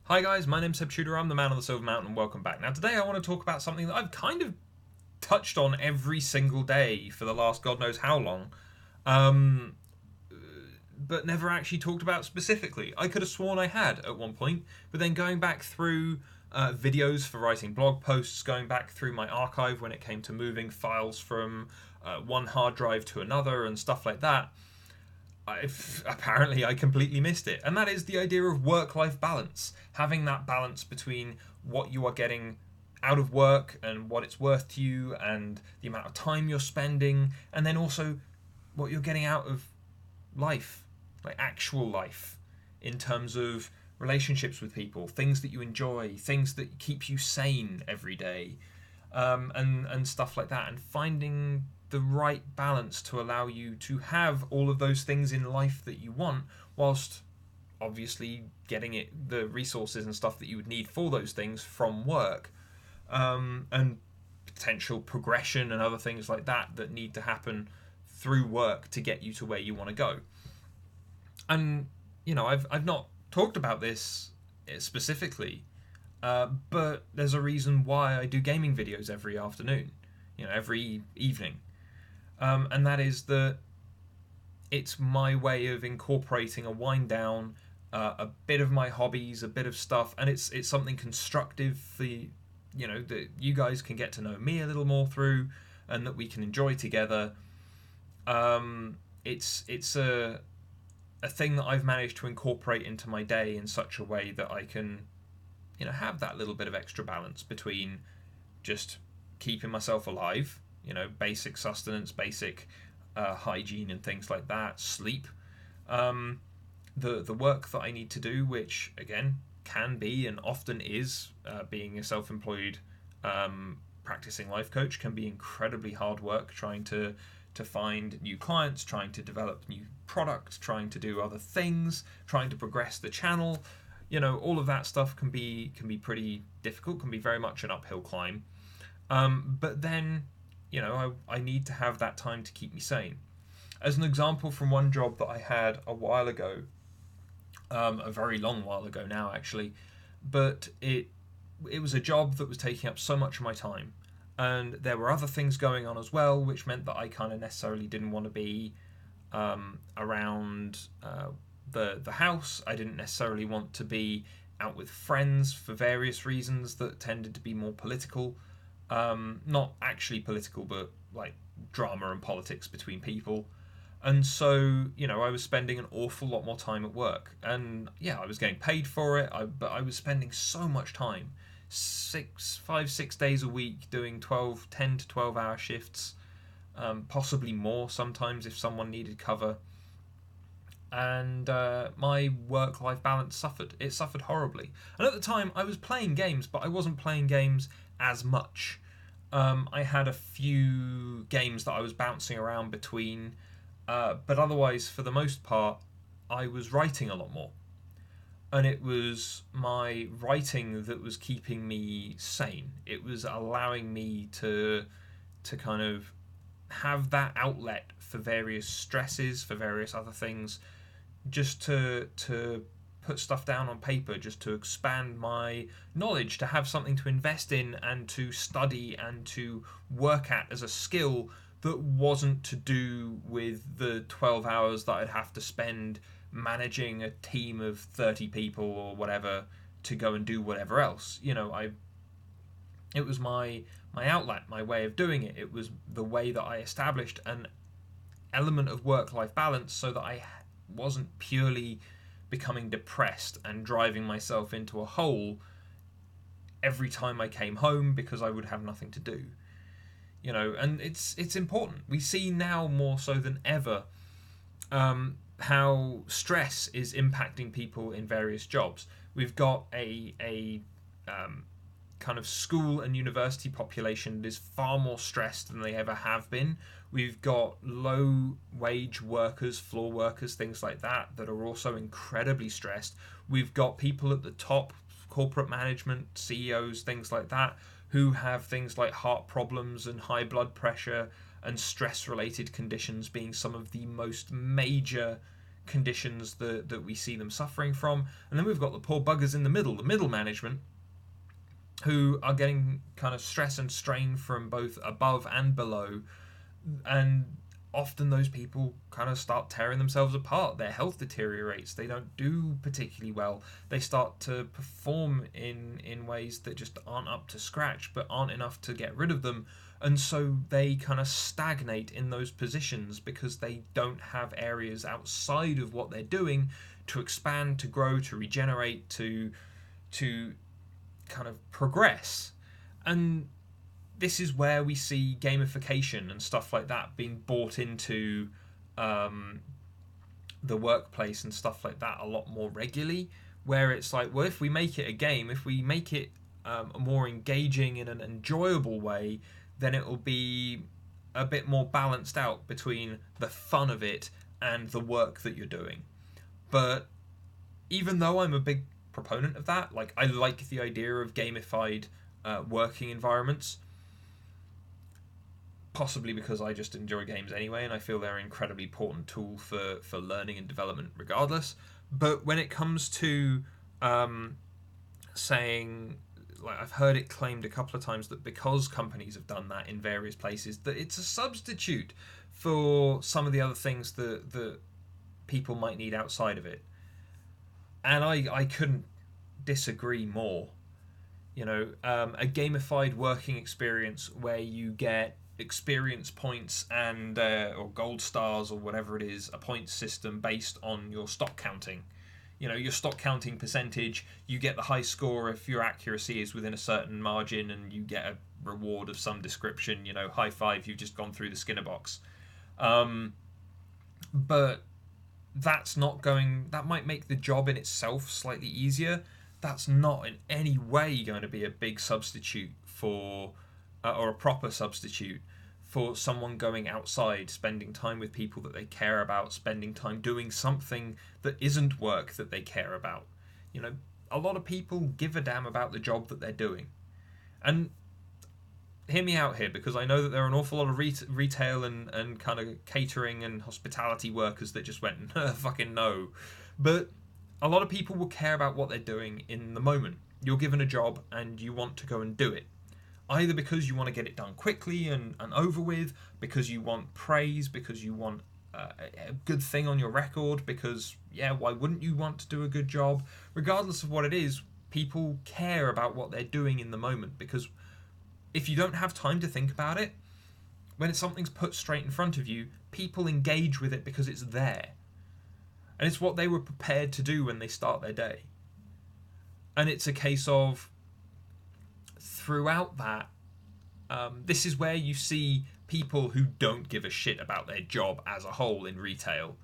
Hi guys, my name's Seb Tudor, I'm the man on the Silver Mountain, and welcome back. Now today I want to talk about something that I've kind of touched on every single day for the last God knows how long, um, but never actually talked about specifically. I could have sworn I had at one point, but then going back through videos for writing blog posts, going back through my archive when it came to moving files from one hard drive to another and stuff like that, I completely missed it. And that is the idea of work-life balance. Having that balance between what you are getting out of work and what it's worth to you and the amount of time you're spending, and then also what you're getting out of life, like actual life, in terms of relationships with people, things that you enjoy, things that keep you sane every day, and stuff like that, and finding the right balance to allow you to have all of those things in life that you want, whilst obviously getting the resources and stuff that you would need for those things from work, and potential progression and other things like that that need to happen through work to get you to where you want to go. And I've not talked about this specifically, but there's a reason why I do gaming videos every afternoon, every evening, and that is that it's my way of incorporating a wind down, a bit of my hobbies, a bit of stuff, and it's something constructive for that you guys can get to know me a little more through, and that we can enjoy together. It's a thing that I've managed to incorporate into my day in such a way that I can have that little bit of extra balance between just keeping myself alive, basic sustenance, basic hygiene and things like that, sleep, the work that I need to do, which again can be and often is, being a self-employed practicing life coach can be incredibly hard work, trying to find new clients, trying to develop new products, trying to do other things, trying to progress the channel. All of that stuff can be pretty difficult, can be very much an uphill climb. But then, I need to have that time to keep me sane. As an example from one job that I had a while ago, a very long while ago now actually, but it was a job that was taking up so much of my time, and there were other things going on as well, which meant that I kind of necessarily didn't want to be around the house. I didn't necessarily want to be out with friends for various reasons that tended to be more political, not actually political, but like drama and politics between people. And so, I was spending an awful lot more time at work, and yeah, I was getting paid for it, but I was spending so much time, 6 days a week, doing 10 to 12 hour shifts, possibly more sometimes if someone needed cover. And my work-life balance suffered. It suffered horribly. And at the time, I was playing games, but I wasn't playing games as much. I had a few games that I was bouncing around between, but otherwise, for the most part, I was writing a lot more. And it was my writing that was keeping me sane. It was allowing me to kind of have that outlet for various stresses, for various other things, just to put stuff down on paper, just to expand my knowledge, to have something to invest in and to study and to work at as a skill that wasn't to do with the 12 hours that I'd have to spend managing a team of 30 people or whatever to go and do whatever else. It was my outlet, my way of doing it. It was the way that I established an element of work-life balance so that I wasn't purely becoming depressed and driving myself into a hole every time I came home because I would have nothing to do. And it's important. We see now more so than ever, how stress is impacting people in various jobs. We've got a kind of school and university population that is far more stressed than they ever have been. We've got low wage workers, floor workers, things like that are also incredibly stressed. We've got people at the top, corporate management, CEOs, things like that, who have things like heart problems and high blood pressure and stress related conditions being some of the most major conditions that we see them suffering from. And then we've got the poor buggers in the middle management, who are getting kind of stress and strain from both above and below. And often those people kind of start tearing themselves apart. Their health deteriorates. They don't do particularly well. They start to perform in ways that just aren't up to scratch, but aren't enough to get rid of them. And so they kind of stagnate in those positions because they don't have areas outside of what they're doing to expand, to grow, to regenerate, to kind of progress. And this is where we see gamification and stuff like that being brought into the workplace and stuff like that a lot more regularly, where it's like, well, if we make it a game, if we make it more engaging in an enjoyable way, then it will be a bit more balanced out between the fun of it and the work that you're doing. But even though I'm a big proponent of that, like, I like the idea of gamified working environments, possibly because I just enjoy games anyway, and I feel they're an incredibly important tool for learning and development regardless. But when it comes to saying, like, I've heard it claimed a couple of times that because companies have done that in various places, that it's a substitute for some of the other things that people might need outside of it. And I couldn't disagree more. You know, a gamified working experience where you get experience points and or gold stars or whatever it is, a point system based on your stock counting. You know, your stock counting percentage, you get the high score if your accuracy is within a certain margin, and you get a reward of some description. You know, high five, you've just gone through the Skinner box. But that's not going, that might make the job in itself slightly easier. That's not in any way going to be a big substitute for or a proper substitute for someone going outside, spending time with people that they care about, spending time doing something that isn't work that they care about. You know, a lot of people give a damn about the job that they're doing. And hear me out here, because I know that there are an awful lot of retail and kind of catering and hospitality workers that just went, fucking no. But a lot of people will care about what they're doing in the moment. You're given a job and you want to go and do it. Either because you want to get it done quickly and over with, because you want praise, because you want a good thing on your record, because, yeah, why wouldn't you want to do a good job? Regardless of what it is, people care about what they're doing in the moment, because if you don't have time to think about it, when something's put straight in front of you, people engage with it because it's there. And it's what they were prepared to do when they start their day. And it's a case of, throughout that, this is where you see people who don't give a shit about their job as a whole in retail,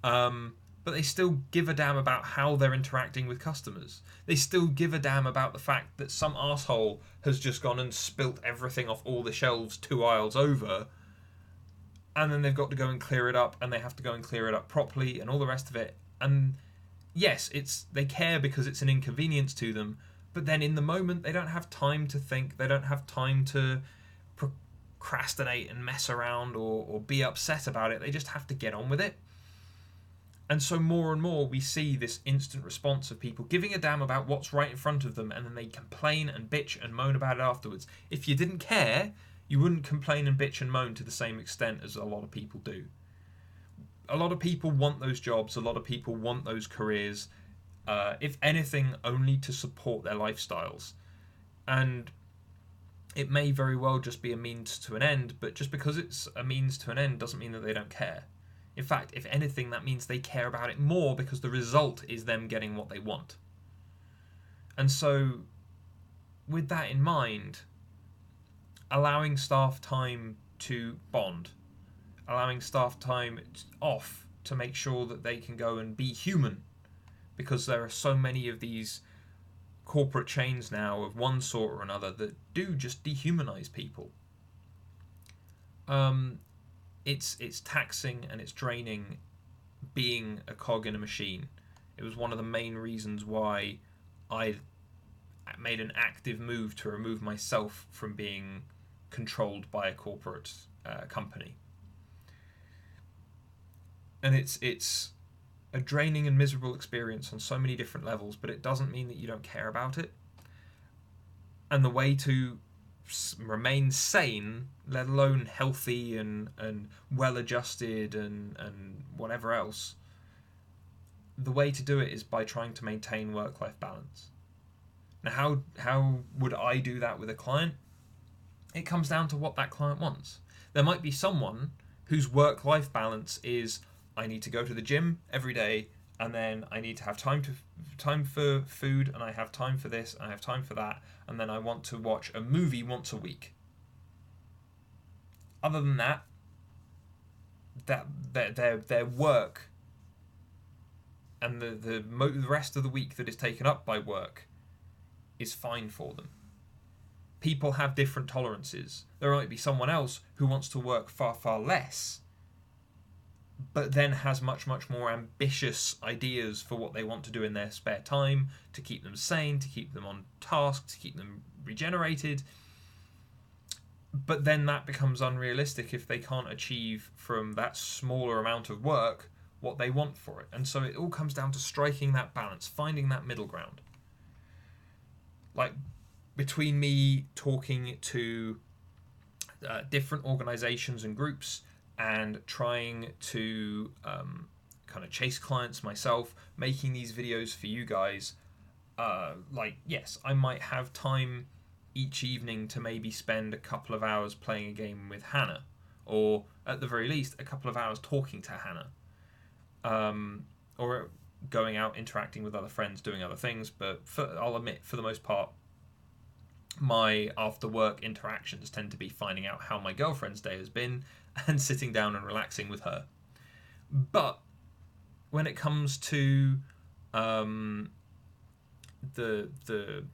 but they still give a damn about how they're interacting with customers. They still give a damn about the fact that some arsehole has just gone and spilt everything off all the shelves 2 aisles over, and then they've got to go and clear it up, and they have to go and clear it up properly and all the rest of it. And yes, they care because it's an inconvenience to them, but then in the moment they don't have time to think, they don't have time to procrastinate and mess around or be upset about it. They just have to get on with it. And so more and more we see this instant response of people giving a damn about what's right in front of them, and then they complain and bitch and moan about it afterwards. If you didn't care, you wouldn't complain and bitch and moan to the same extent as a lot of people do. A lot of people want those jobs, a lot of people want those careers, if anything, only to support their lifestyles. And it may very well just be a means to an end, but just because it's a means to an end doesn't mean that they don't care. In fact, if anything, that means they care about it more, because the result is them getting what they want. And so, with that in mind, allowing staff time to bond, allowing staff time off to make sure that they can go and be human, because there are so many of these corporate chains now of one sort or another that do just dehumanize people. It's taxing and it's draining being a cog in a machine. It was one of the main reasons why I made an active move to remove myself from being controlled by a corporate company. And it's a draining and miserable experience on so many different levels, but it doesn't mean that you don't care about it. And the way to remain sane, let alone healthy and well adjusted and whatever else, the way to do it is by trying to maintain work-life balance. Now, how would I do that with a client? It comes down to what that client wants. There might be someone whose work-life balance is, I need to go to the gym every day, and then I need to have time for food, and I have time for this, and I have time for that, and then I want to watch a movie once a week. Other than that, their work and the rest of the week that is taken up by work is fine for them. People have different tolerances. There might be someone else who wants to work far, far less, but then has much, much more ambitious ideas for what they want to do in their spare time to keep them sane, to keep them on task, to keep them regenerated. But then that becomes unrealistic if they can't achieve from that smaller amount of work what they want for it. And so it all comes down to striking that balance, finding that middle ground. Like, between me talking to different organizations and groups and trying to kind of chase clients myself, making these videos for you guys, yes, I might have time each evening to maybe spend a couple of hours playing a game with Hannah, or at the very least a couple of hours talking to Hannah, or going out interacting with other friends, doing other things. But I'll admit, for the most part, my after work interactions tend to be finding out how my girlfriend's day has been and sitting down and relaxing with her. But when it comes to the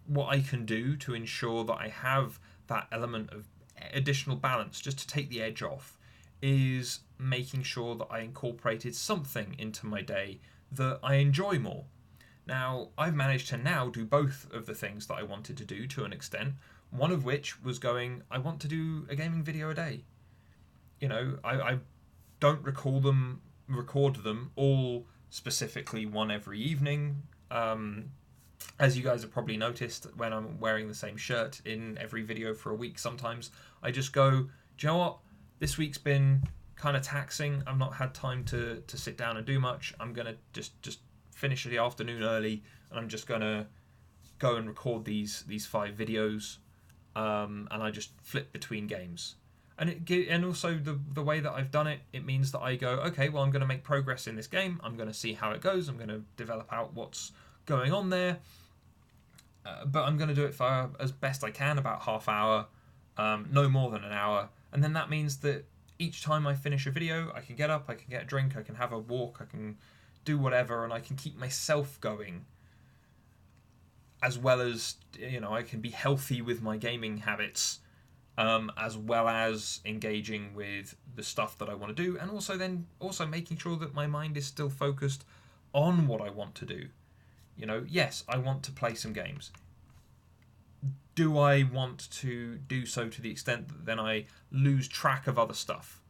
what I can do to ensure that I have that element of additional balance, just to take the edge off, is making sure that I incorporated something into my day that I enjoy more. Now, I've managed to now do both of the things that I wanted to do to an extent, one of which was I want to do a gaming video a day. You know, I don't record them all specifically one every evening. As you guys have probably noticed, when I'm wearing the same shirt in every video for a week, sometimes I just go, do you know what? This week's been kind of taxing. I've not had time to sit down and do much. I'm going to just finish the afternoon early, and I'm just going to go and record these 5 videos, and I just flip between games. And also the way that I've done it, it means that I go, okay, well, I'm going to make progress in this game. I'm going to see how it goes. I'm going to develop out what's going on there. But I'm going to do it for as best I can, about half hour, no more than an hour. And then that means that each time I finish a video, I can get up, I can get a drink, I can have a walk, I can do whatever, and I can keep myself going. As well as, you know, I can be healthy with my gaming habits, as well as engaging with the stuff that I want to do, and also making sure that my mind is still focused on what I want to do. You know, yes, I want to play some games. Do I want to do so to the extent that then I lose track of other stuff?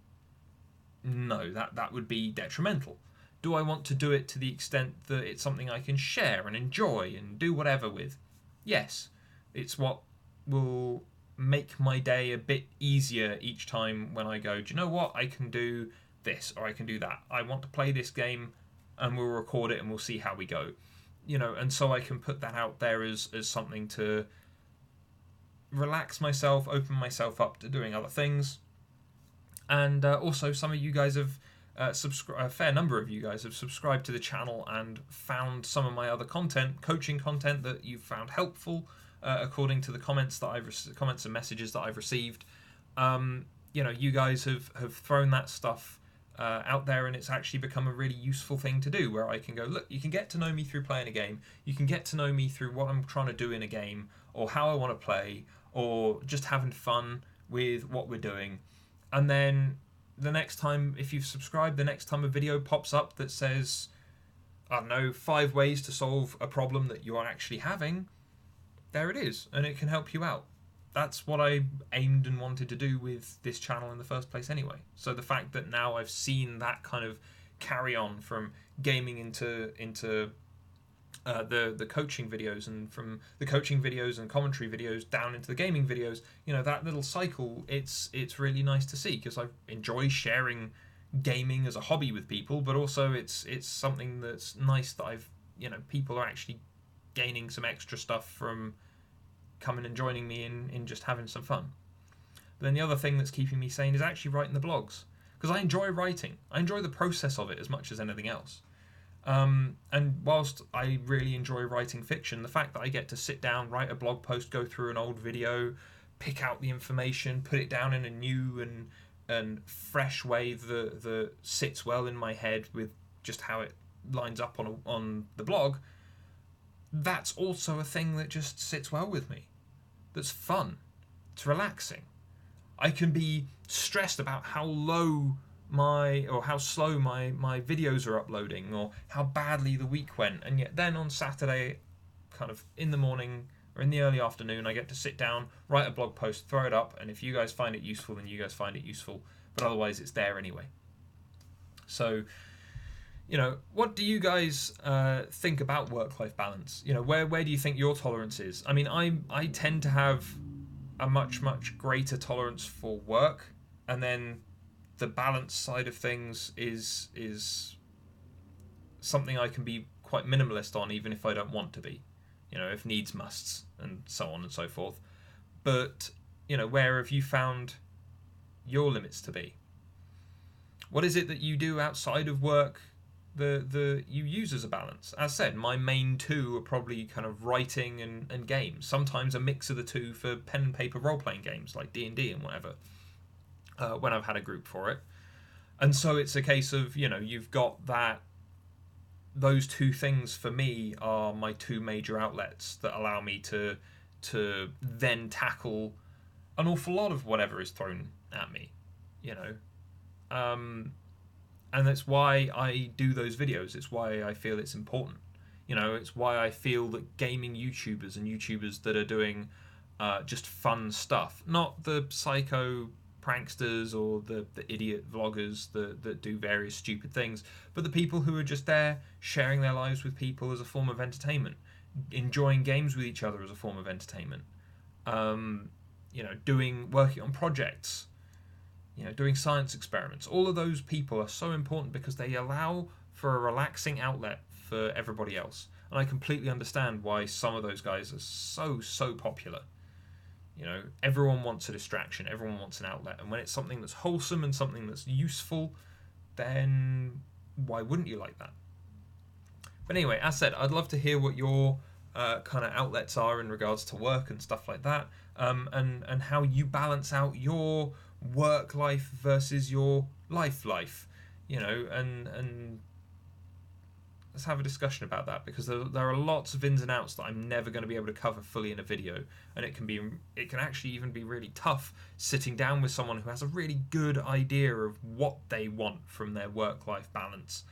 No, that would be detrimental. Do I want to do it to the extent that it's something I can share and enjoy and do whatever with? Yes, it's what will make my day a bit easier each time when I go, do you know what, I can do this or I can do that. I want to play this game, and we'll record it and we'll see how we go. You know, and so I can put that out there as something to relax myself, open myself up to doing other things. And also, some of you guys have a fair number of you guys have subscribed to the channel and found some of my other content, coaching content, that you've found helpful, according to the comments and messages that I've received. You know, you guys have thrown that stuff out there, and it's actually become a really useful thing to do, where I can go, look, you can get to know me through playing a game, you can get to know me through what I'm trying to do in a game, or how I want to play, or just having fun with what we're doing. And then the next time, if you've subscribed, the next time a video pops up that says, I don't know, 5 ways to solve a problem that you are actually having, there it is, and it can help you out. That's what I aimed and wanted to do with this channel in the first place anyway. So the fact that now I've seen that kind of carry on from gaming into the coaching videos, and from the coaching videos and commentary videos down into the gaming videos. That little cycle, it's really nice to see, because I enjoy sharing gaming as a hobby with people, but also it's something that's nice that people are actually gaining some extra stuff from coming and joining me in just having some fun. But then the other thing that's keeping me sane is actually writing the blogs, because I enjoy writing. I enjoy the process of it as much as anything else. And whilst I really enjoy writing fiction, the fact that I get to sit down, write a blog post, go through an old video, pick out the information, put it down in a new and fresh way that sits well in my head with just how it lines up on the blog, that's also a thing that just sits well with me. That's fun. It's relaxing. I can be stressed about how how slow my videos are uploading, or how badly the week went, and yet then on Saturday, kind of in the morning or in the early afternoon, I get to sit down, write a blog post, throw it up, and if you guys find it useful, then you guys find it useful, but otherwise it's there anyway. So, what do you guys think about work-life balance? Where do you think your tolerance is? I mean, I tend to have a much greater tolerance for work, and then the balance side of things is something I can be quite minimalist on, even if I don't want to be, if needs musts, and so on and so forth. But where have you found your limits to be? What is it that you do outside of work you use as a balance? As said, my main two are probably kind of writing and games. Sometimes a mix of the two for pen and paper role-playing games like D&D and whatever, when I've had a group for it. And so it's a case of, you've got those two things for me are my two major outlets that allow me to then tackle an awful lot of whatever is thrown at me, and that's why I do those videos. It's why I feel it's important. It's why I feel that gaming YouTubers and YouTubers that are doing just fun stuff, not the psycho pranksters or the idiot vloggers that do various stupid things, but the people who are just there sharing their lives with people as a form of entertainment, enjoying games with each other as a form of entertainment, working on projects, doing science experiments. All of those people are so important because they allow for a relaxing outlet for everybody else. And I completely understand why some of those guys are so popular. Everyone wants a distraction, everyone wants an outlet, and when it's something that's wholesome and something that's useful, then why wouldn't you like that? But anyway, as said, I'd love to hear what your kind of outlets are in regards to work and stuff like that, and how you balance out your work life versus your life, and let's have a discussion about that, because there are lots of ins and outs that I'm never going to be able to cover fully in a video, and it can actually even be really tough sitting down with someone who has a really good idea of what they want from their work-life balance,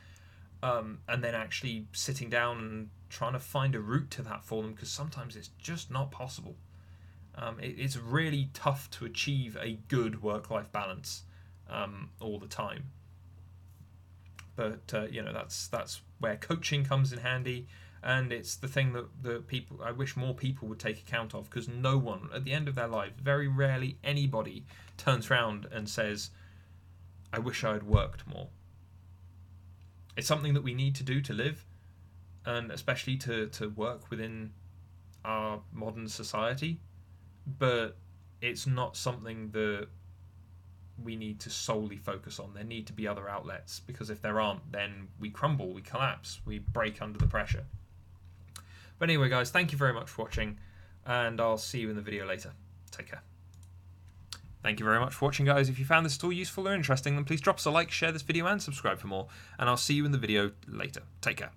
and then actually sitting down and trying to find a route to that for them, because sometimes it's just not possible. It's really tough to achieve a good work-life balance all the time. But that's where coaching comes in handy, and it's the thing that I wish more people would take account of, because no one at the end of their life, very rarely anybody turns around and says, I wish I had worked more. It's something that we need to do to live, and especially to work within our modern society, but it's not something that we need to solely focus on. There need to be other outlets, because if there aren't, then we crumble, we collapse, we break under the pressure. But anyway, guys, thank you very much for watching, and I'll see you in the video later. Take care. Thank you very much for watching, guys. If you found this at all useful or interesting, then please drop us a like, share this video, and subscribe for more, and I'll see you in the video later. Take care.